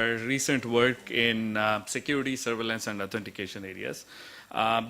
our recent work in security, surveillance, and authentication areas.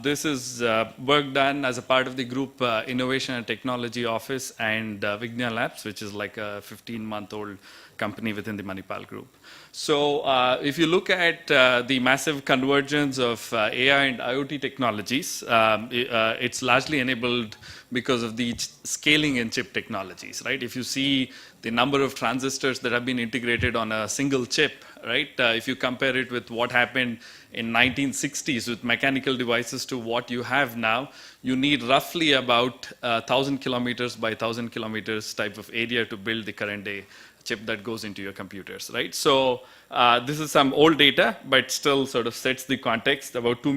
This is work done as a part of the group Innovation and Technology Office and Vignya Labs, which is like a 15-month-old company within the Manipal group. So if you look at the massive convergence of AI and IoT technologies, it's largely enabled because of the scaling in chip technologies, right? If you see the number of transistors that have been integrated on a single chip, right? If you compare it with what happened in 1960s with mechanical devices to what you have now, you need roughly about 1,000 kilometers by 1,000 kilometers type of area to build the current day chip that goes into your computers, right? So this is some old data, but still sort of sets the context. About 2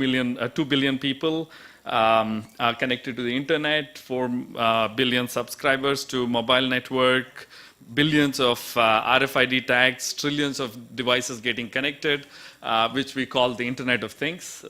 billion people are connected to the internet, 4 billion subscribers to mobile network, billions of RFID tags, trillions of devices getting connected, which we call the Internet of Things,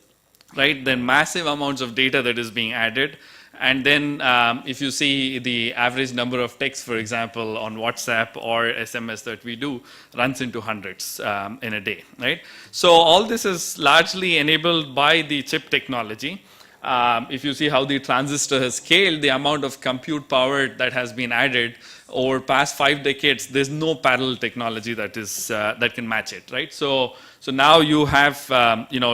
right? Then massive amounts of data that is being added. And then if you see the average number of texts, for example, on WhatsApp or SMS that we do, runs into hundreds in a day, right? So all this is largely enabled by the chip technology. If you see how the transistor has scaled, the amount of compute power that has been added over past 5 decades, there's no parallel technology that is that can match it, right? So now you have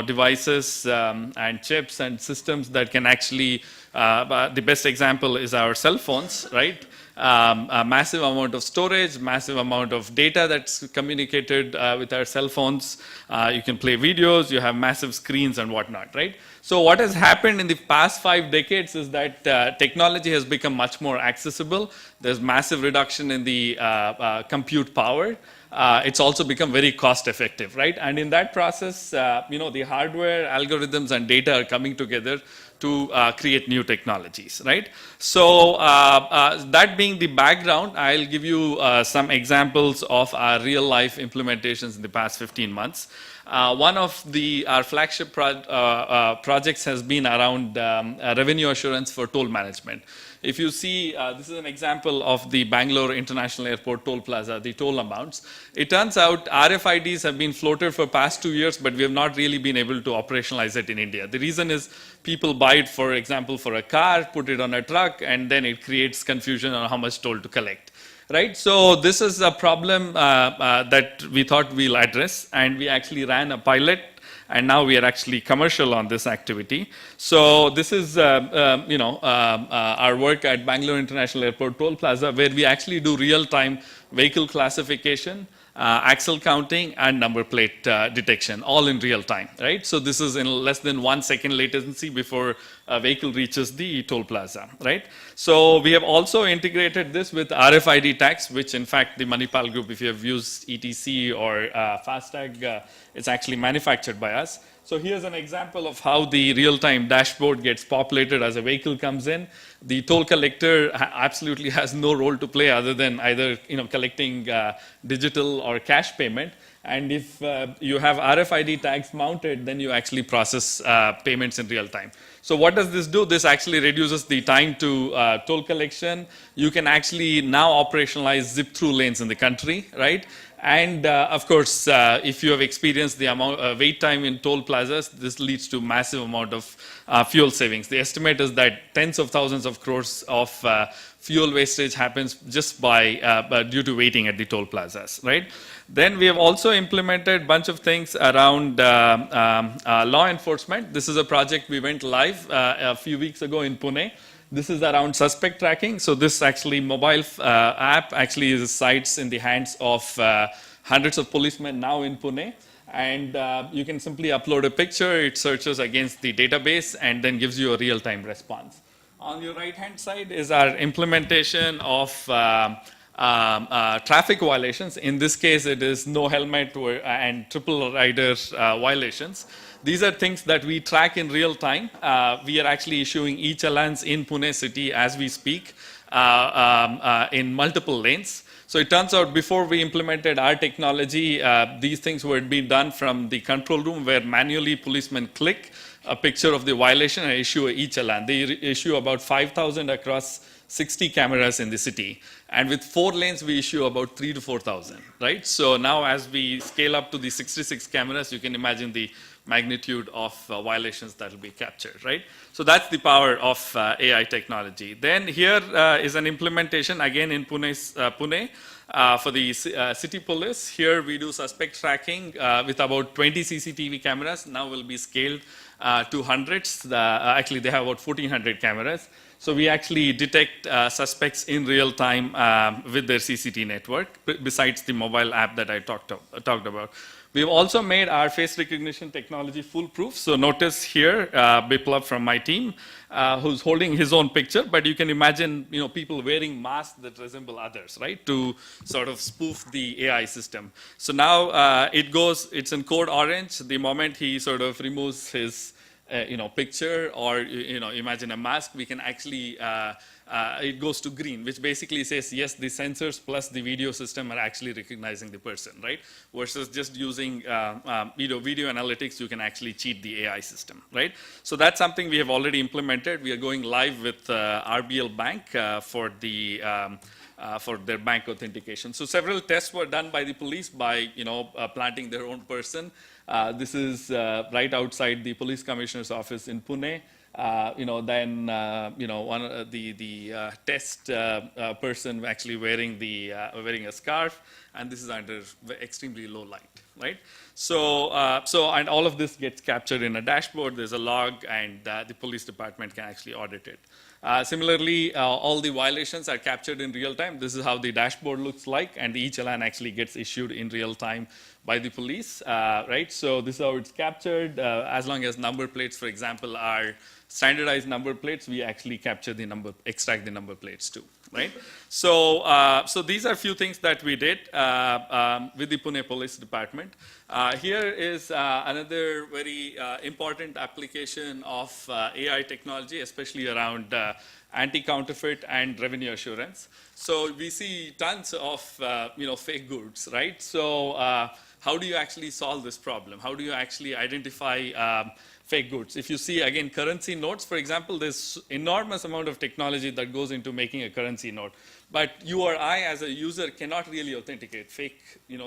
devices and chips and systems that can actually. The best example is our cell phones, right? A massive amount of storage, massive amount of data that's communicated with our cell phones. You can play videos, you have massive screens and whatnot, right? So what has happened in the past 5 decades is that technology has become much more accessible. There's massive reduction in the compute power. It's also become very cost effective, right? And in that process, the hardware, algorithms, and data are coming together to create new technologies, right? So that being the background, I'll give you some examples of our real-life implementations in the past 15 months. One of our flagship projects has been around revenue assurance for toll management. If you see, this is an example of the Bangalore International Airport toll plaza, the toll amounts. It turns out RFIDs have been floated for past 2 years, but we have not really been able to operationalize it in India. The reason is people buy it, for example, for a car, put it on a truck, and then it creates confusion on how much toll to collect. Right, so this is a problem that we thought we'll address, and we actually ran a pilot, and now we are actually commercial on this activity. So this is, our work at Bangalore International Airport Toll Plaza, where we actually do real-time vehicle classification, axle counting, and number plate detection, all in real time, right? So this is in less than 1 second latency before a vehicle reaches the toll plaza, right? So we have also integrated this with RFID tags, which in fact the Manipal group, if you have used ETC or FASTag, it's actually manufactured by us. So here's an example of how the real-time dashboard gets populated as a vehicle comes in. The toll collector absolutely has no role to play other than either collecting digital or cash payment. And if you have RFID tags mounted, then you actually process payments in real time. So what does this do? This actually reduces the time to toll collection. You can actually now operationalize zip-through lanes in the country, right? And of course, if you have experienced the amount wait time in toll plazas, this leads to massive amount of fuel savings. The estimate is that tens of thousands of crores of fuel wastage happens just due to waiting at the toll plazas, right? Then we have also implemented a bunch of things around law enforcement. This is a project we went live a few weeks ago in Pune. This is around suspect tracking. So this actually mobile app actually is sites in the hands of hundreds of policemen now in Pune. And you can simply upload a picture, it searches against the database and then gives you a real-time response. On your right-hand side is our implementation of traffic violations. In this case, it is no helmet and triple rider violations. These are things that we track in real time. We are actually issuing e-challans in Pune city as we speak in multiple lanes. So it turns out before we implemented our technology, these things were being done from the control room where manually policemen click a picture of the violation and issue each challan. They issue about 5,000 across 60 cameras in the city. And with 4 lanes, we issue about 3 to 4,000, right? So now as we scale up to the 66 cameras, you can imagine the magnitude of violations that will be captured, right? So that's the power of AI technology. Then here is an implementation, again in Pune, for the city police. Here we do suspect tracking with about 20 CCTV cameras. Now will be scaled to hundreds. Actually, they have about 1,400 cameras. So we actually detect suspects in real time with their CCTV network, besides the mobile app that I talked about. We've also made our face recognition technology foolproof. So notice here, Biplab from my team, who's holding his own picture, but you can imagine, people wearing masks that resemble others, right, to sort of spoof the AI system. So now it's in code orange. The moment he sort of removes his picture, or imagine a mask, we can actually it goes to green, which basically says yes, the sensors plus the video system are actually recognizing the person, right? Versus just using video analytics, you can actually cheat the AI system, right? So that's something we have already implemented. We are going live with RBL Bank for their bank authentication. So several tests were done by the police by planting their own person. This is right outside the police commissioner's office in Pune. The test person actually wearing a scarf, and this is under extremely low light, right? So and all of this gets captured in a dashboard. There's a log, and the police department can actually audit it. Similarly, all the violations are captured in real time. This is how the dashboard looks like, and each challan actually gets issued in real time by the police, right? So this is how it's captured. As long as number plates, for example, are standardized number plates, we actually extract the number plates too, right? So these are a few things that we did with the Pune Police Department. Here is another very important application of AI technology, especially around anti-counterfeit and revenue assurance. So we see tons of fake goods, right? So how do you actually solve this problem? How do you actually identify fake goods? If you see, again, currency notes, for example, there's enormous amount of technology that goes into making a currency note. But you or I, as a user, cannot really authenticate. Fake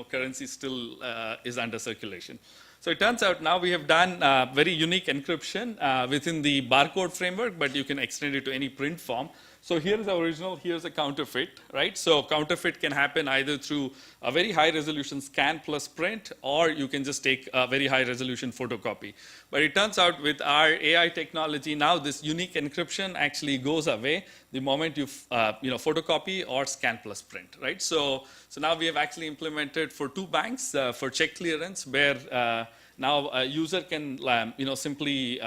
currency still is under circulation. So it turns out now we have done very unique encryption within the barcode framework, but you can extend it to any print form. So here's the original, here's a counterfeit, right? So counterfeit can happen either through a very high resolution scan plus print, or you can just take a very high resolution photocopy. But it turns out with our AI technology now, this unique encryption actually goes away the moment you photocopy or scan plus print, right? So now we have actually implemented for 2 banks for check clearance, where now a user can simply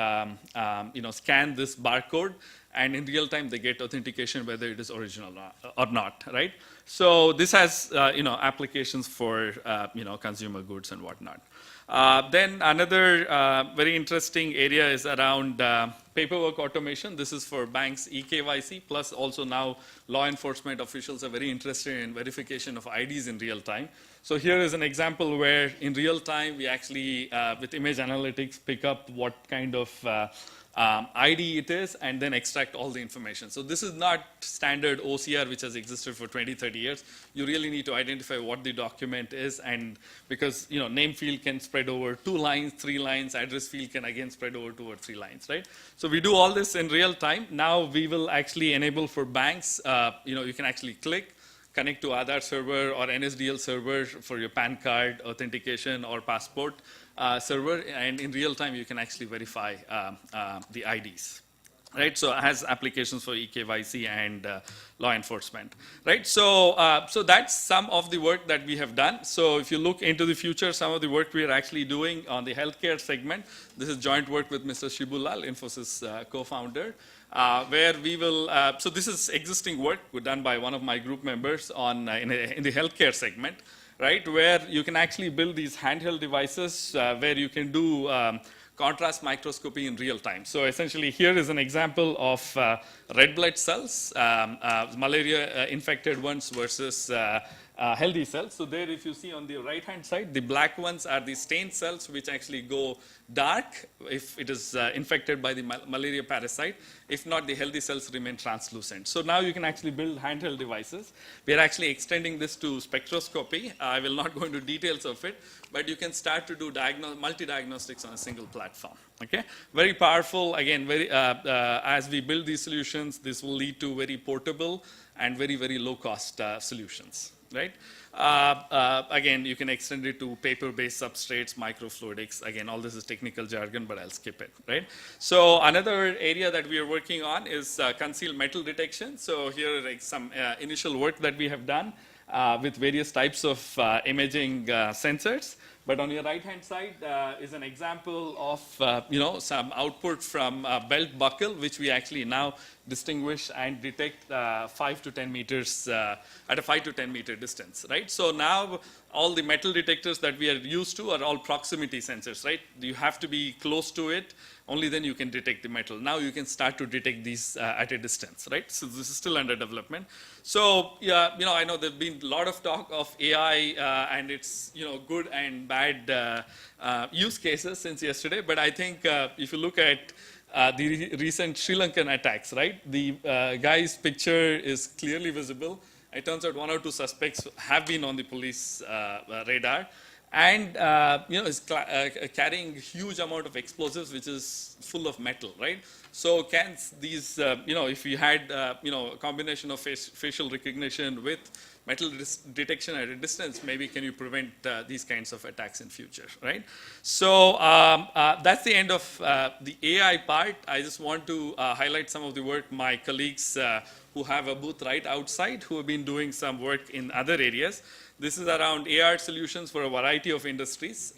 scan this barcode, and in real time they get authentication whether it is original or not, right? So this has applications for consumer goods and whatnot. Then another very interesting area is around paperwork automation. This is for banks eKYC, plus also now law enforcement officials are very interested in verification of IDs in real time. So here is an example where in real time we actually, with image analytics, pick up what kind of ID it is, and then extract all the information. So this is not standard OCR which has existed for 20, 30 years. You really need to identify what the document is, and because name field can spread over 2 lines, 3 lines, address field can again spread over 2 or 3 lines, right? So we do all this in real time. Now we will actually enable for banks, you can actually connect to Aadhaar server or NSDL server for your PAN card authentication or passport server, and in real time you can actually verify the IDs, right? So it has applications for eKYC and law enforcement, right? So that's some of the work that we have done. So if you look into the future, some of the work we are actually doing on the healthcare segment, this is joint work with Mr. Shibulal, Infosys co-founder, where we will, so this is existing work done by one of my group members in the healthcare segment, right, where you can actually build these handheld devices where you can do contrast microscopy in real time. So essentially here is an example of red blood cells, malaria infected ones versus healthy cells. So there, if you see on the right-hand side, the black ones are the stained cells, which actually go dark if it is infected by the malaria parasite. If not, the healthy cells remain translucent. So now you can actually build handheld devices. We are actually extending this to spectroscopy. I will not go into details of it, but you can start to do multi-diagnostics on a single platform. Okay, very powerful. Again, as we build these solutions, this will lead to very portable and very, very low-cost solutions. Right? Again, you can extend it to paper-based substrates, microfluidics. Again, all this is technical jargon, but I'll skip it. Right? So another area that we are working on is concealed metal detection. So here are like some initial work that we have done with various types of imaging sensors. But on your right-hand side is an example of some output from a belt buckle, which we actually now distinguish and detect 5 to 10 meters at a 5 to 10 meter distance. Right. So now all the metal detectors that we are used to are all proximity sensors. Right. You have to be close to it. Only then you can detect the metal. Now you can start to detect these at a distance, right? So this is still under development. So yeah, I know there's been a lot of talk of AI and its good and bad use cases since yesterday. But I think if you look at the recent Sri Lankan attacks, right? The guy's picture is clearly visible. It turns out 1 or 2 suspects have been on the police radar. And is carrying huge amount of explosives, which is full of metal, right? So can these, if you had, a combination of facial recognition with metal detection at a distance, maybe can you prevent these kinds of attacks in future, right? So that's the end of the AI part. I just want to highlight some of the work my colleagues who have a booth right outside who have been doing some work in other areas. This is around AR solutions for a variety of industries.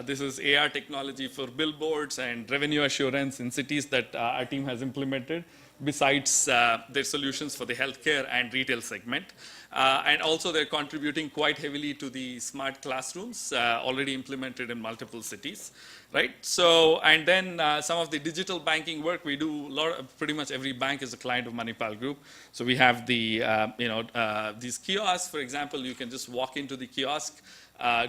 This is AR technology for billboards and revenue assurance in cities that our team has implemented, besides their solutions for the healthcare and retail segment. And also they're contributing quite heavily to the smart classrooms already implemented in multiple cities. Right. So, and then some of the digital banking work we do. Pretty much every bank is a client of Manipal Group. So we have the these kiosks. For example, you can just walk into the kiosk,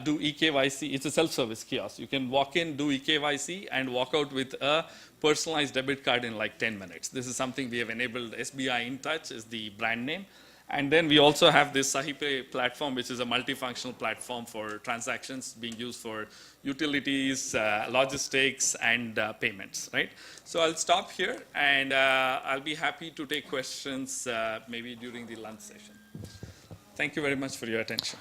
do eKYC. It's a self-service kiosk. You can walk in, do eKYC, and walk out with a personalized debit card in like 10 minutes. This is something we have enabled. SBI InTouch is the brand name. And then we also have this SahiPay platform, which is a multifunctional platform for transactions being used for utilities, logistics, and payments, right? So I'll stop here, and I'll be happy to take questions maybe during the lunch session. Thank you very much for your attention.